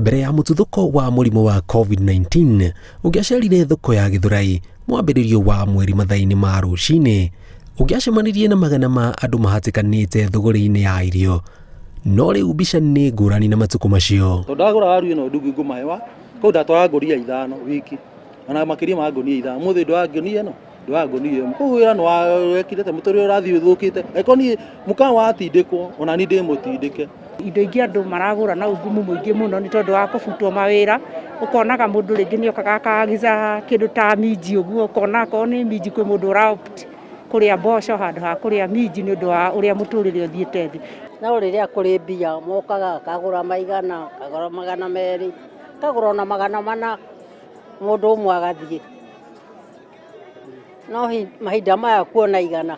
mbere ya mũtuthũko wa mũrimũ wa COVID-19 ũngĩacerire thoko ya Gĩthũrai mwambĩrĩrio wa mweri mathaa-inĩ ma rũcinĩ, ũngĩacemanirie na magana ma andũ mahatĩkanĩte thũgũrĩ-inĩ ya irio. No rĩu mbica nĩ ngũrani na matukũ macio. Ndagũra waru ĩno ndungu ngũmahewa, kũu ndatwara ngũnia 5 wiki, ona makĩria ma ngũnia 5. Mũthĩ ndwara ngũnia ĩno, ndwara ngũnia ĩmwe. Kũu wĩra nĩ wekirĩte mũtũrĩre ũrathiĩ ũthũkĩte. Eko niĩ mũkawa watindĩkwo, ona niĩ ndĩmũtindĩke. Indo ingĩ andũ maragũra na ũgumu mũingĩ mũno nĩ tondũ wa kũbutwo mawĩra. Ũkonaga mũndũ rĩngĩ nĩ okaga akagiza kĩndũ ta minji ũguo, ũkona akorwo nĩ minji kwĩ mũndũ ũraopt kũrĩa mboco handũ ha kũrĩa minji nĩ ũndũ wa ũrĩa mũtũrĩre ũthiĩte thĩ. No rĩrĩa kũrĩ mbia mokaga akagũra maigana, akagũra 200, akagũra ona 400, mũndũ ũmwe agathiĩ. No mahinda maya kuona igana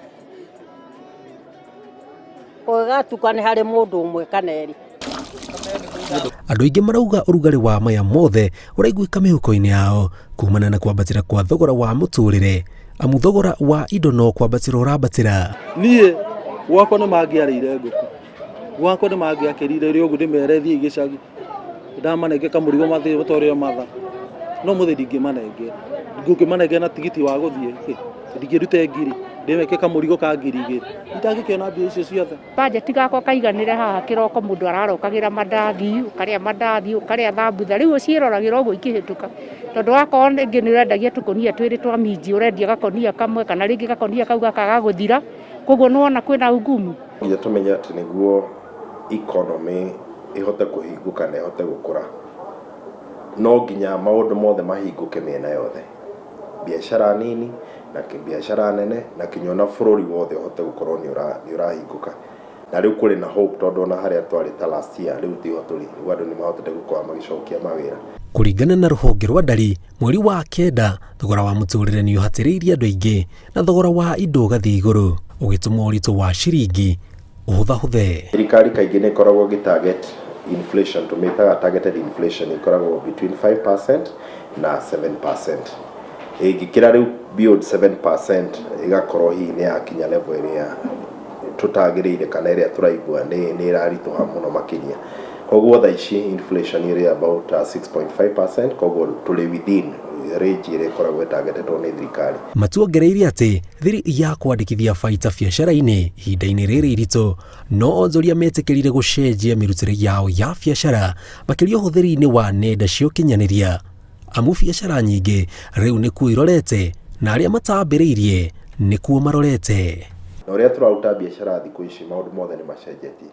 kũgatuka nĩ harĩ mũndũ ũmwe kana erĩ. Andũ aingĩ marauga ũrugarĩ wa maya mothe ũraiguĩka mĩhuko-inĩ yao kumana na kwambatĩra kwa thogora wa mũtũrĩre, amu thogora wa indo no kwambatĩra ũrambatĩra. Niĩ gwakwa nĩ mangĩarĩire ngũkũ, gwakwa nĩ mangĩakĩrire rĩo ũguo ndĩmere thiĩ gĩcagi, ndamanenge kamũrigo mathĩ ũtorĩa matha, no mũthĩ ndingĩmanenge, ngũkĩmanenge na tigiti wa gũthiĩ ndingĩrute ngiri, ndĩmeke kamũrigo ka ngiri 2, itangĩkĩona mbia icio ciothe. Bajeti gakwa kaiganĩre haha kĩroko mũndũ ararokagĩra mandathi, ũkarĩa mandathi, ũkarĩa thambutha, rĩu ũciĩroragĩra ũguo ikĩhĩtũka. Tondũ wakorwo rĩngĩ nĩ ũrendagia tũkonia twĩrĩ twa minji, ũrendia gakonia kamwe kana rĩngĩ gakonia kau gakaga gũthira, koguo nĩwona kwĩna ugumu. Nginya tũmenya atĩ nĩguo economy ĩhote kũhingũka na ĩhote gũkũra, no nginya maũndũ mothe mahingũke mĩena yothe, biacara nini na biacara nene na kinya na bũrũri wothe ũhote gũkorwo nĩ ũrahingũka. Na rĩu kũrĩ na hope tondũ ona harĩa twarĩ ta last year rĩu tiho tũrĩ, andũ nĩ mahotete gũkorwo magĩcokia mawĩra. Kũringana na rũhonge rwa ndari, mweri wa kenda thogora wa mũtũrĩre nĩ ũhatĩrĩirie andũ aingĩ na thogora wa indo ũgathiĩ igũrũ, ũgĩtũma ũritũ wa ciringi ũhũthahũthe. Thirikari kaingĩ nĩ ĩkoragwo target inflation, tũmĩtaga targeted inflation, ĩkoragwo between 5% na 7%. Ĩngĩkĩra rĩu beyond 7% ĩgakorwo hihi nĩ yakinya level ĩrĩa tũtagĩrĩire kana ĩrĩa tũraigua nĩ ĩraritũha mũno makĩria. Koguo thaa ici inflation ĩrĩ about 6.5%, koguo tũrĩ within range ĩrĩa ĩkoragwo targetetwo nĩ thirikari. Matuongereire atĩ thiri ya kwandĩkithia baita biacara-inĩ ihinda-inĩ rĩrĩ iritũ, no onjoria metĩkĩrire gũcenjia mĩrutĩre yao ya biacara makĩria ũhũthĩri-inĩ wa nenda cia ũkinyanĩria, amu biacara nyingĩ rĩu nĩkuo irorete na arĩa matambĩrĩirie nĩkuo marorete. Na ũrĩa tũraruta biacara thikũ ici maũndũ mothe nĩ macenjetie.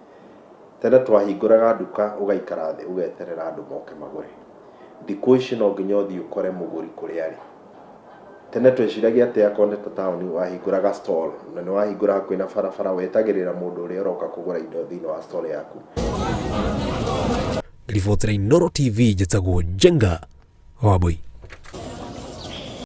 Tene twahingũraga nduka ũgaikara thĩ ũgeterera andũ moke magũre. Thikũ ici no nginya ũthiĩ ũkore mũgũri kũrĩa arĩ. Tene tweciragia atĩ akorwo nĩ ta taũni wahingũraga stall na nĩ wahingũra hakuhĩ na barabara wetagĩrĩra mũndũ ũrĩa ũroka kũgũra indo thĩinĩ wa stall yaku. Ribotera Inooro TV njĩtagwo Jenga Wambui.